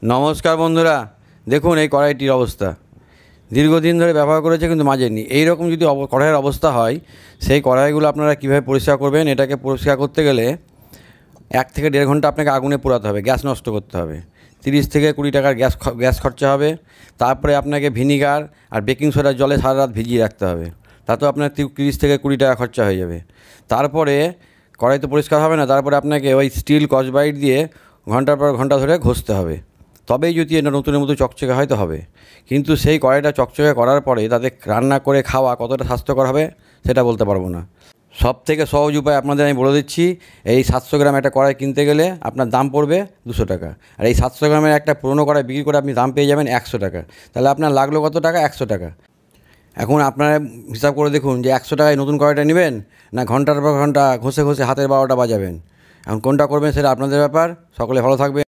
নমস্কার বন্ধুরা, দেখুন এই কড়াইটির অবস্থা। দীর্ঘদিন ধরে ব্যবহার করেছে কিন্তু মাজেননি। এই রকম যদি কড়াইয়ের অবস্থা হয়, সেই কড়াইগুলো আপনারা কীভাবে পরিষ্কার করবেন? এটাকে পরিষ্কার করতে গেলে 1 থেকে 1.5 ঘন্টা আপনাকে আগুনে পোড়াতে হবে, গ্যাস নষ্ট করতে হবে। 30 থেকে 20 টাকার গ্যাস খরচা হবে। তারপরে আপনাকে ভিনিগার আর বেকিং সোডার জলে সারা রাত ভিজিয়ে রাখতে হবে, তাতেও আপনার 30 থেকে 20 টাকা খরচা হয়ে যাবে। তারপরে কড়াই তো পরিষ্কার হবে না, তারপরে আপনাকে ওই স্টিল স্কচব্রাইট দিয়ে ঘন্টার পর ঘন্টা ধরে ঘষতে হবে, তবেই যদি এটা নতুনের মতো চকচকে হয়তো হবে। কিন্তু সেই কড়াইটা চকচকে করার পরে তাতে রান্না করে খাওয়া কতটা স্বাস্থ্যকর হবে সেটা বলতে পারবো না। সবথেকে সহজ উপায় আপনাদের আমি বলে দিচ্ছি। এই 700 গ্রাম একটা কড়াই কিনতে গেলে আপনার দাম পড়বে 200 টাকা, আর এই 700 গ্রামের একটা পুরনো কড়াই বিক্রি করে আপনি দাম পেয়ে যাবেন 100 টাকা। তাহলে আপনার লাগলো কত টাকা? 100 টাকা। এখন আপনারা হিসাব করে দেখুন যে 100 টাকায় নতুন কড়াইটা নেবেন, না ঘন্টার পর ঘন্টা ঘষে ঘষে হাতের 12টা বাজাবেন। এখন কোনটা করবেন সেটা আপনাদের ব্যাপার। সকলে ভালো থাকবেন।